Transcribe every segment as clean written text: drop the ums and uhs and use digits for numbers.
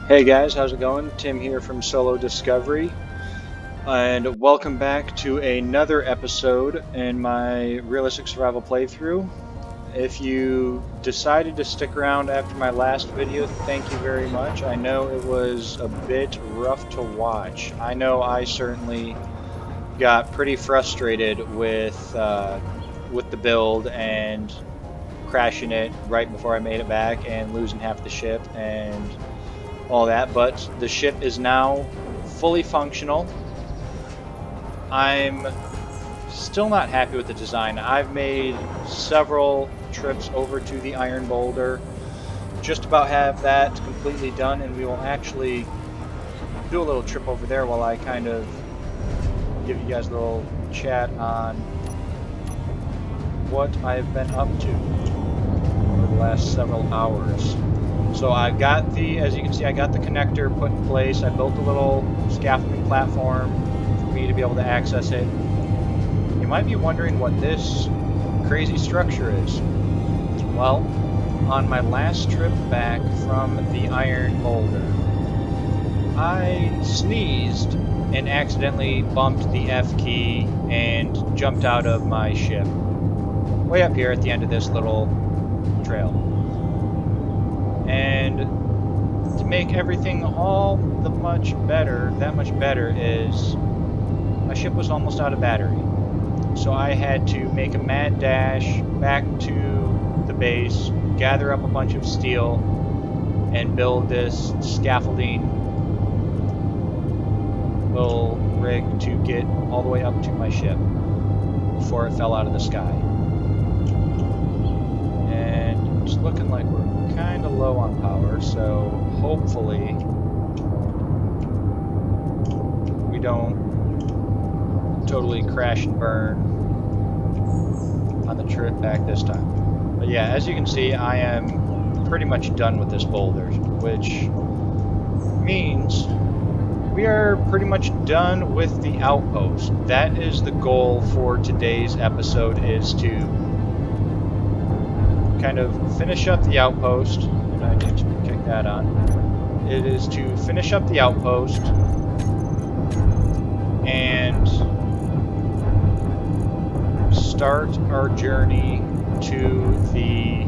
Hey guys, how's it going? Tim here from Solo Discovery, and welcome back to another episode in my realistic survival playthrough. If you decided to stick around after my last video, thank you very much. I know it was a bit rough to watch. I know I certainly got pretty frustrated with the build and crashing it right before I made it back and losing half the ship and all that, but the ship is now fully functional. I'm still not happy with the design. I've made several trips over to the Iron Boulder, just about have that completely done, and we will actually do a little trip over there while I kind of give you guys a little chat on what I've been up to over the last several hours. So I got as you can see, I got the connector put in place. I built a little scaffolding platform for me to be able to access it. You might be wondering what this crazy structure is. Well, on my last trip back from the Iron Boulder, I sneezed and accidentally bumped the F key and jumped out of my ship. Way up here at the end of this little trail. And to make everything all that much better is my ship was almost out of battery. So I had to make a mad dash back to the base, gather up a bunch of steel, and build this scaffolding little rig to get all the way up to my ship before it fell out of the sky. And it's looking like we're kind of low on power, so hopefully we don't totally crash and burn on the trip back this time. But yeah, as you can see, I am pretty much done with this boulder, which means we are pretty much done with the outpost. That is the goal for today's episode, is to kind of finish up the outpost. And I need to kick that on. It is to finish up the outpost and start our journey to the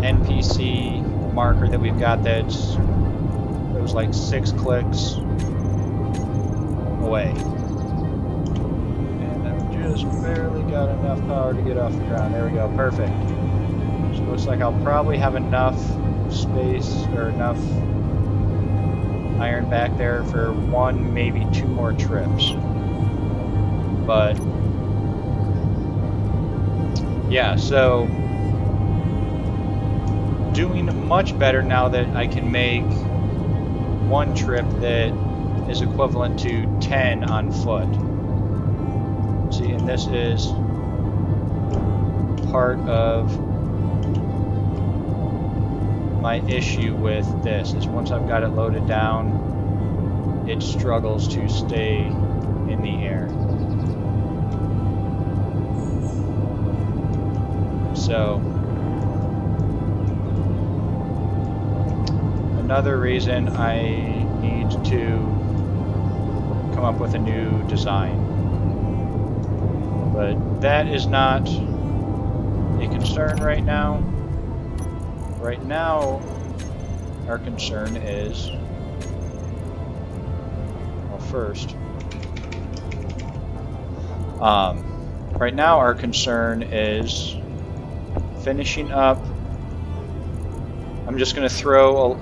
NPC marker that we've got that was like 6 clicks away. And I've just barely got enough power to get off the ground. There we go, perfect. So it looks like I'll probably have enough space or enough iron back there for 1, maybe 2 more trips. But yeah, so doing much better now that I can make 1 trip that is equivalent to 10 on foot. See, and this is part of my issue with this, is once I've got it loaded down, it struggles to stay in the air. So another reason I need to come up with a new design. But that is not a concern right now. Right now, our concern is, well, first, right now our concern is finishing up. I'm just going to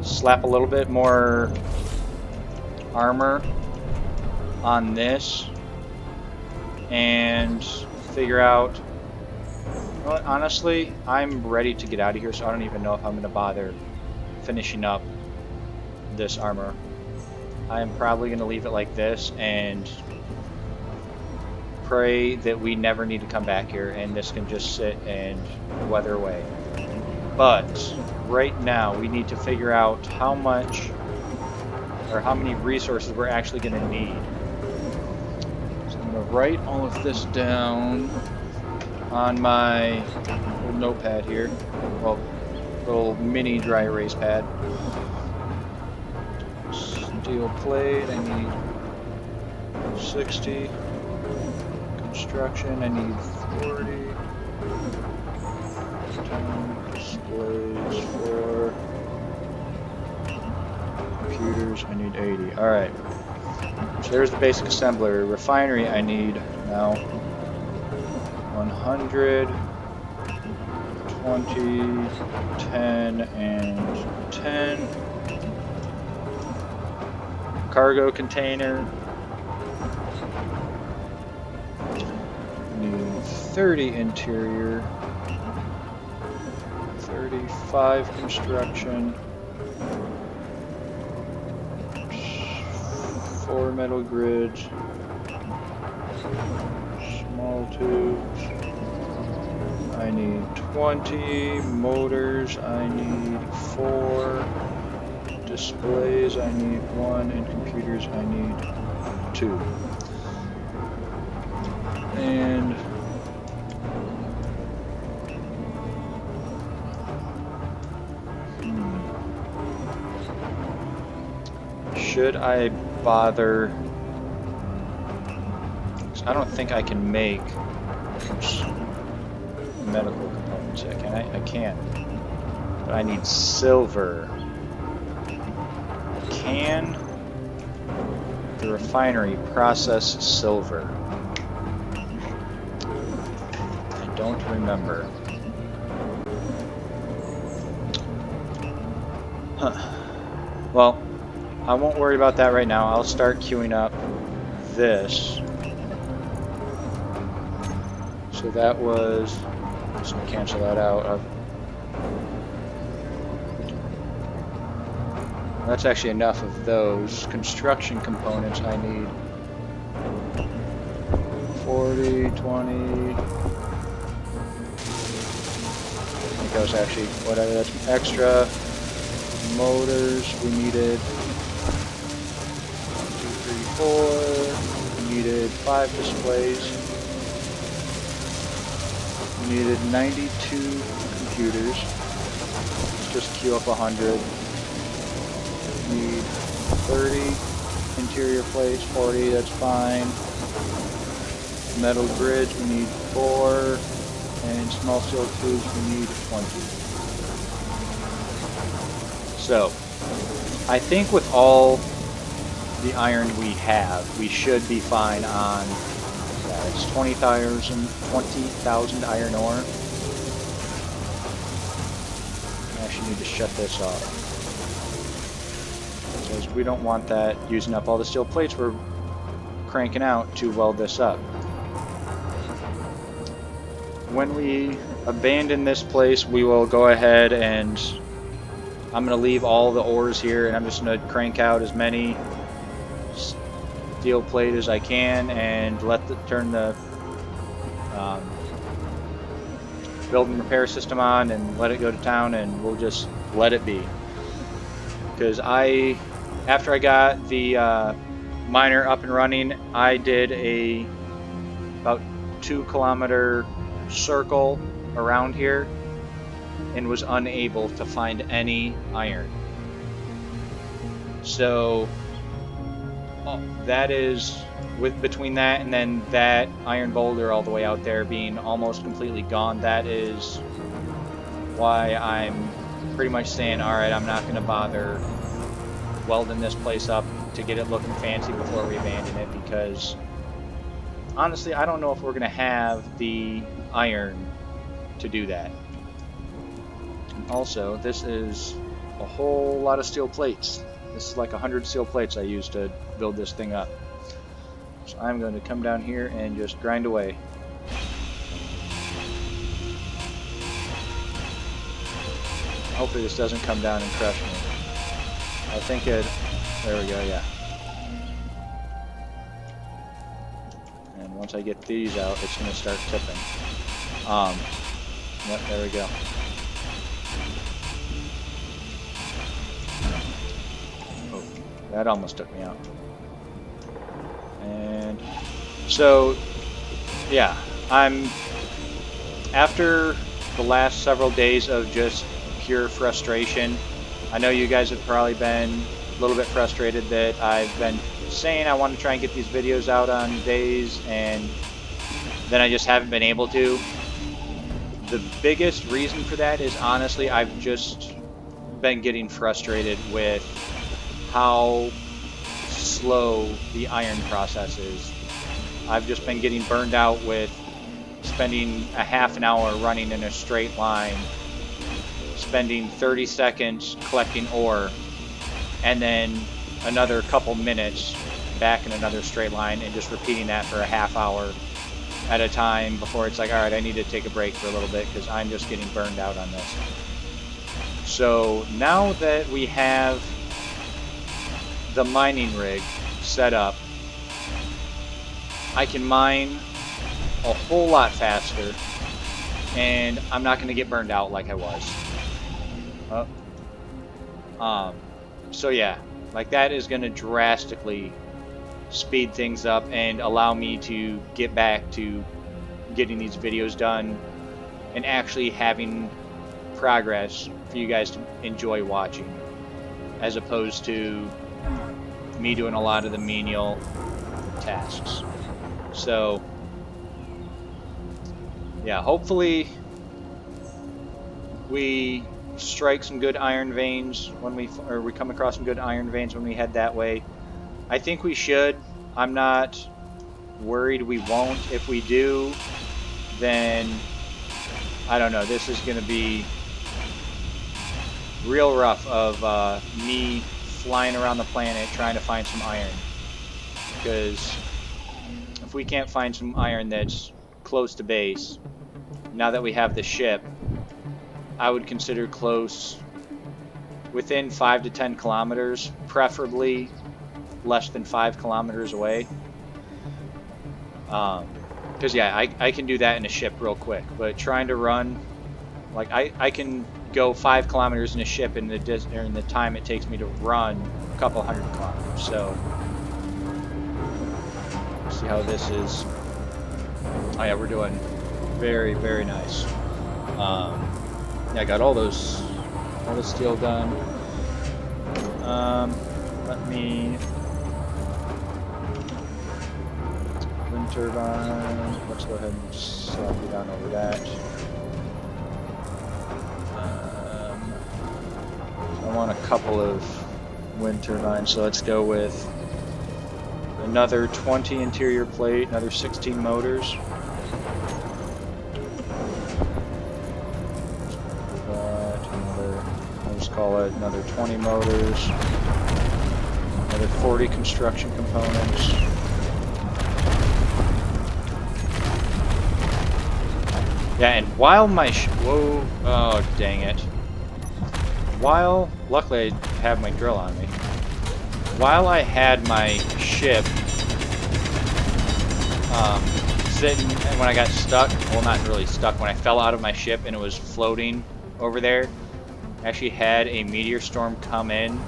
slap a little bit more armor on this and figure out, you know what, honestly, I'm ready to get out of here, so I don't even know if I'm going to bother finishing up this armor. I'm probably going to leave it like this and pray that we never need to come back here and this can just sit and weather away. But right now we need to figure out how much or how many resources we're actually going to need. So I'm going to write all of this down on my little notepad here. Well, little mini dry erase pad. Steel plate, I need 60. Construction, I need 40. 10 displays, 4. Computers, I need 80. Alright. So there's the basic assembler. Refinery, I need now 100, 20, 10, and 10. Cargo container. Need 30 interior. 35 construction. 4 metal grids. Small tubes. I need 20 motors. I need 4 displays. I need 1, and computers. I need 2. And should I bother? I don't think I can make medical components yet, can I? I can. But I need silver. Can the refinery process silver? I don't remember. Huh. Well, I won't worry about that right now. I'll start queuing up this. So that was, just gonna cancel that out. That's actually enough of those. Construction components I need 40, 20. I think that was actually, whatever, that's extra. Motors, we needed 1, 2, 3, 4. We needed 5 displays. We needed 92 computers. Let's just queue up 100. Need 30 interior plates, 40, that's fine. Metal grids, we need 4. And small steel tubes, we need 20. So, I think with all the iron we have, we should be fine on, it's 20,000 iron ore. I actually need to shut this off. Because we don't want that using up all the steel plates we're cranking out to weld this up. When we abandon this place, we will go ahead and I'm going to leave all the ores here, and I'm just going to crank out as many steel plate as I can and turn the build and repair system on and let it go to town, and we'll just let it be. Because after I got the miner up and running, I did a about 2-kilometer circle around here and was unable to find any iron. So that is, between that and then that iron boulder all the way out there being almost completely gone, that is why I'm pretty much saying, alright, I'm not going to bother welding this place up to get it looking fancy before we abandon it, because honestly I don't know if we're going to have the iron to do that. And also, this is a whole lot of steel plates. This is like 100 steel plates I used to build this thing up. So I'm going to come down here and just grind away. Hopefully this doesn't come down and crush me. I think it, there we go, yeah. And once I get these out, it's going to start tipping. Yep, there we go. Oh, that almost took me out. And so, yeah, after the last several days of just pure frustration. I know you guys have probably been a little bit frustrated that I've been saying I want to try and get these videos out on days, and then I just haven't been able to. The biggest reason for that is honestly I've just been getting frustrated with how slow the iron process is. I've just been getting burned out with spending a half an hour running in a straight line, spending 30 seconds collecting ore, and then another couple minutes back in another straight line, and just repeating that for a half hour at a time before it's like, alright, I need to take a break for a little bit because I'm just getting burned out on this. So now that we have the mining rig set up, I can mine a whole lot faster, and I'm not going to get burned out like I was. So yeah, like that is going to drastically speed things up and allow me to get back to getting these videos done and actually having progress for you guys to enjoy watching, as opposed to me doing a lot of the menial tasks. So yeah, hopefully we strike some good iron veins when we come across some good iron veins when we head that way. I think we should. I'm not worried we won't. If we do, then I don't know, this is going to be real rough of me flying around the planet trying to find some iron, because if we can't find some iron that's close to base, now that we have the ship, I would consider close within 5 to 10 kilometers, preferably less than 5 kilometers away. Because yeah, I can do that in a ship real quick, but trying to run, like I can go 5 kilometers in a ship in the time it takes me to run a couple hundred kilometers. So see how this is. Oh yeah, we're doing very, very nice. Yeah, I got all the steel done. Let me wind turbine. Let's go ahead and slide down over that. I want a couple of wind turbines, so let's go with another 20 interior plate, another 16 motors. Call it another 20 motors, another 40 construction components. Yeah, and while my whoa, oh dang it! While luckily I have my drill on me. While I had my ship sitting, and when I got stuck, well, not really stuck, when I fell out of my ship and it was floating over there, actually had a meteor storm come in,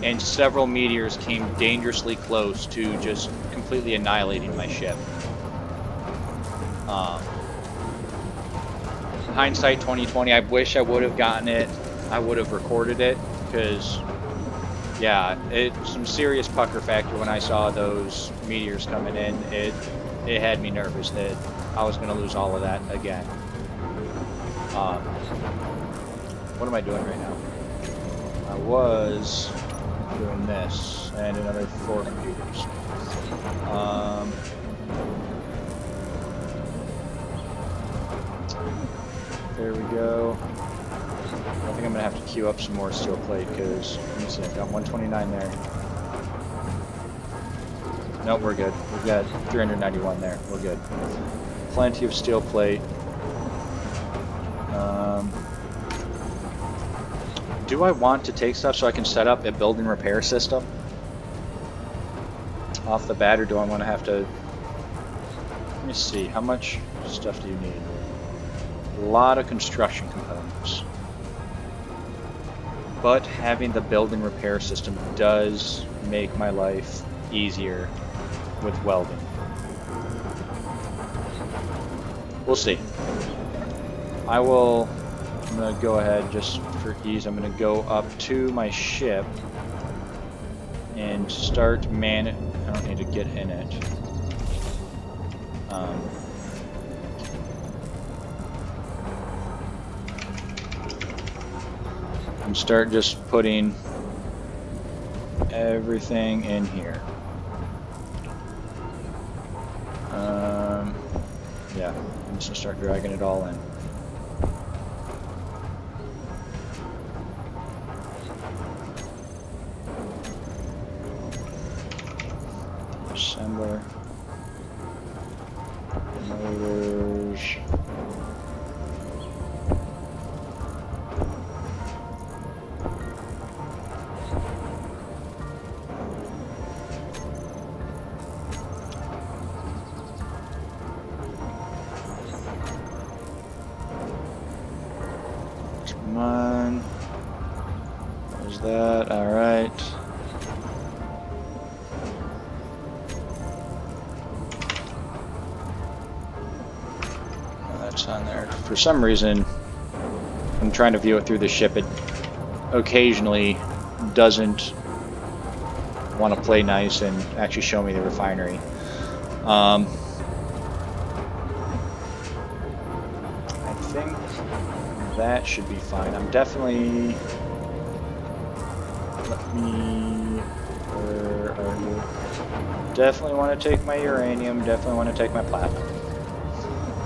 and several meteors came dangerously close to just completely annihilating my ship. Hindsight 2020, I wish I would have gotten it. I would have recorded it, because yeah, it's some serious pucker factor when I saw those meteors coming in. It had me nervous that I was going to lose all of that again. What am I doing right now? I was doing this, and another 4 computers. There we go. I think I'm gonna have to queue up some more steel plate, because, let me see, I've got 129 there. Nope, we're good. We've got 391 there. We're good. Plenty of steel plate. Do I want to take stuff so I can set up a building repair system off the bat, or do I want to have to... Let me see, how much stuff do you need? A lot of construction components. But having the building repair system does make my life easier with welding. We'll see. I will going to go ahead, just for ease, I'm going to go up to my ship and start I don't need to get in it. And start just putting everything in here. Yeah, I'm just gonna start dragging it all in. Assembler. Motors. Come on. There's that. All right. That's on there. For some reason, I'm trying to view it through the ship. It occasionally doesn't want to play nice and actually show me the refinery. I think that should be fine. I'm definitely... Where are you? Definitely want to take my uranium, definitely want to take my platinum.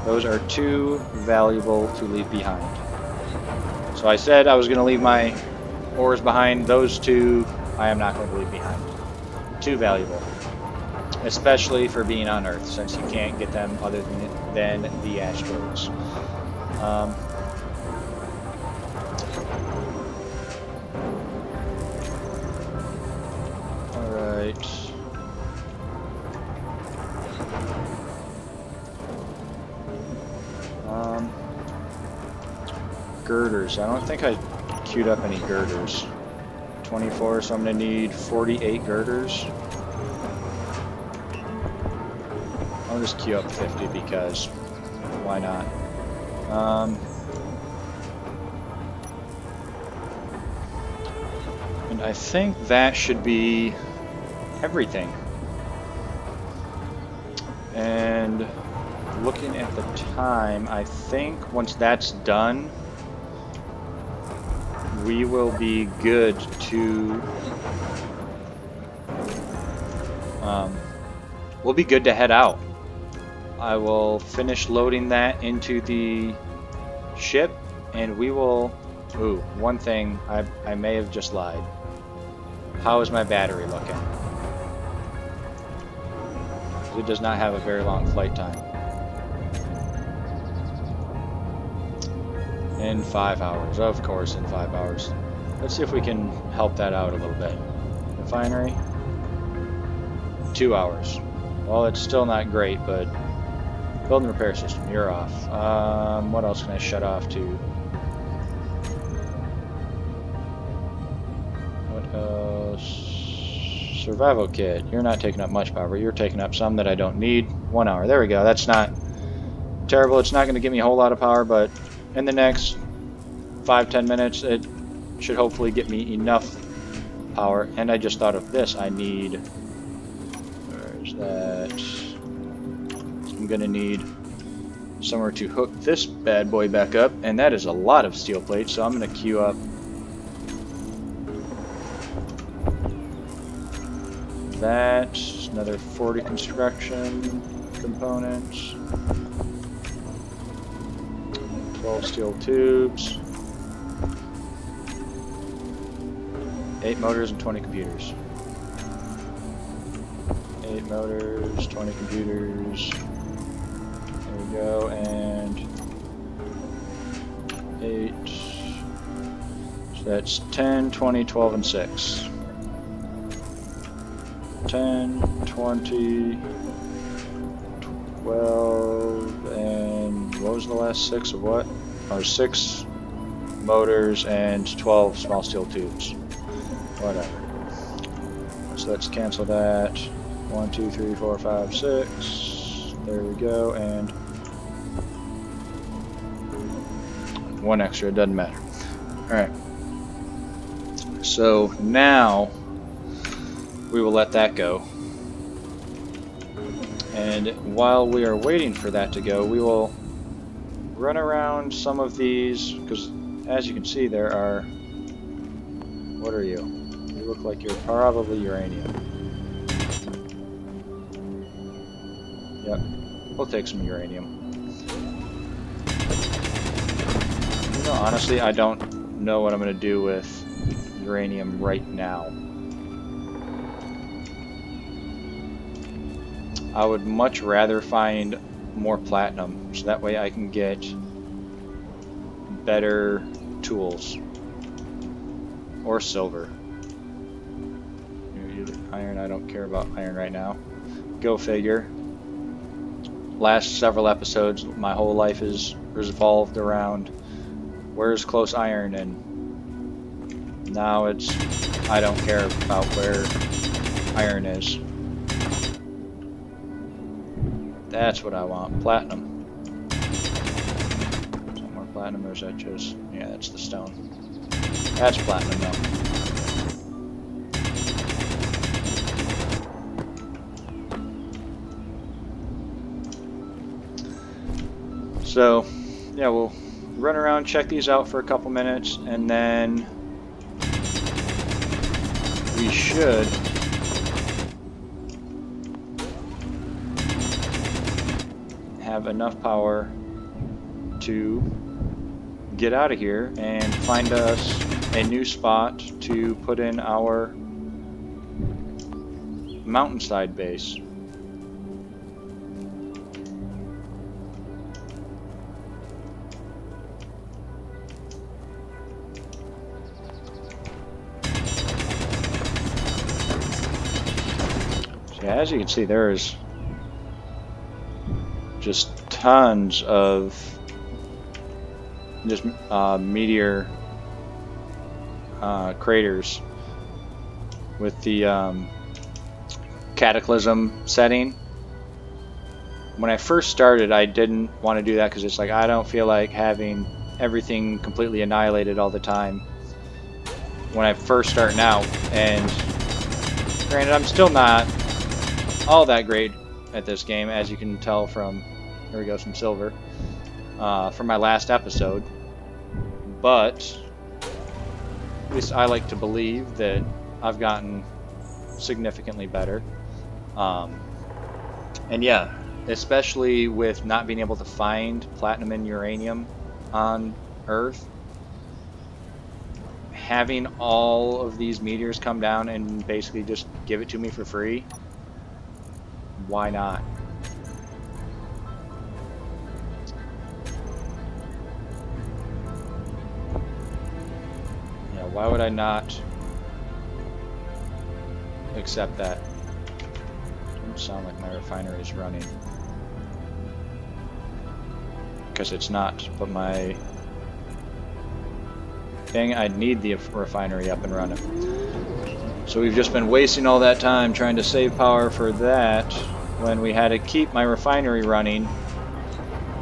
Those are too valuable to leave behind. So I said I was going to leave my ores behind. Those two I am not going to leave behind. Too valuable. Especially for being on Earth, since you can't get them other than the asteroids. Alright. Girders. I don't think I queued up any girders. 24, so I'm going to need 48 girders. I'll just queue up 50 because why not? And I think that should be everything. And looking at the time, I think once that's done, we will be good to we'll be good to head out. I will finish loading that into the ship and we will... Ooh, one thing I may have just lied. How is my battery looking? It does not have a very long flight time. In 5 hours, of course, in 5 hours. Let's see if we can help that out a little bit. Refinery, 2 hours. Well, it's still not great, but build and repair system, you're off. What else can I shut off to? What else? Survival kit. You're not taking up much power. You're taking up some that I don't need. 1 hour. There we go. That's not terrible. It's not going to give me a whole lot of power, but in the next 5-10 minutes, it should hopefully get me enough power. And I just thought of this. I need... Where's that? I'm going to need somewhere to hook this bad boy back up. And that is a lot of steel plates, so I'm going to queue up that. Another 40 construction components. 12 steel tubes, 8 motors and 20 computers. 8 motors, 20 computers. There we go, and 8. So that's 10, 20, 12, and 6. 10, 20, 12, and what was the last 6 of what? Or 6 motors and 12 small steel tubes. Whatever. So let's cancel that. 1, 2, 3, 4, 5, 6. There we go, and one extra, it doesn't matter. Alright. So now we will let that go. And while we are waiting for that to go, we will run around some of these, because as you can see there are... What are you? You look like you're probably uranium. Yep, we'll take some uranium. You know, honestly, I don't know what I'm going to do with uranium right now. I would much rather find more platinum, so that way I can get better tools. Or silver. Iron, I don't care about iron right now. Go figure. Last several episodes, my whole life is revolved around where's close iron, and now it's I don't care about where iron is. That's what I want. Platinum. Is that more platinum, or is that just... Yeah, that's the stone. That's platinum though. So, yeah, we'll run around, check these out for a couple minutes, and then we should have enough power to get out of here and find us a new spot to put in our mountainside base. So as you can see, there's just tons of just meteor craters with the cataclysm setting. When I first started, I didn't want to do that because it's like I don't feel like having everything completely annihilated all the time when I first starting out. And granted, I'm still not all that great at this game, as you can tell from, here we go, some silver from my last episode, but at least I like to believe that I've gotten significantly better. And yeah, especially with not being able to find platinum and uranium on Earth, having all of these meteors come down and basically just give it to me for free, why not? Yeah, why would I not accept that? Doesn't sound like my refinery is running. Because it's not, but my... Dang, I need the refinery up and running. So we've just been wasting all that time trying to save power for that when we had to keep my refinery running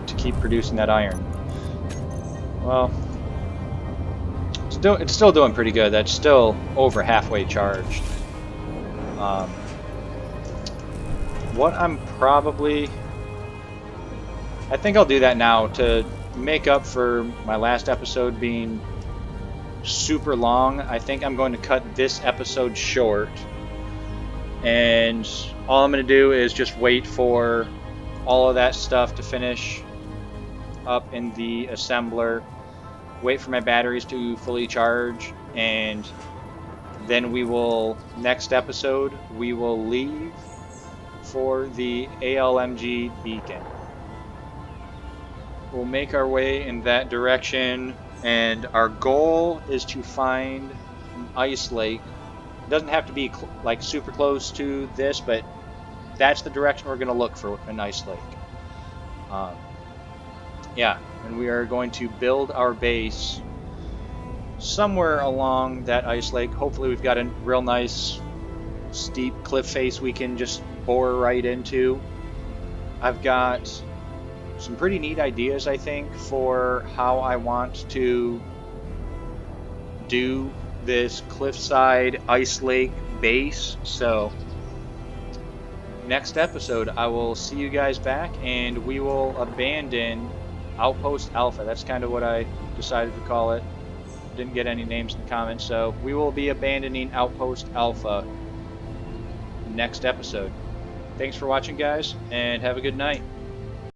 to keep producing that iron. Well, it's still doing pretty good. That's still over halfway charged. What I'm probably... I think I'll do that now to make up for my last episode being super long. I think I'm going to cut this episode short, and all I'm going to do is just wait for all of that stuff to finish up in the assembler, wait for my batteries to fully charge, and then we will, next episode, we will leave for the ALMG beacon. We'll make our way in that direction, and our goal is to find an ice lake. It doesn't have to be like super close to this, but that's the direction we're going to look for an ice lake. Yeah, and we are going to build our base somewhere along that ice lake. Hopefully we've got a real nice steep cliff face we can just bore right into. I've got some pretty neat ideas, I think, for how I want to do this cliffside ice lake base. So next episode, I will see you guys back and we will abandon Outpost Alpha. That's kind of what I decided to call it. Didn't get any names in the comments, so we will be abandoning Outpost Alpha next episode. Thanks for watching, guys, and have a good night.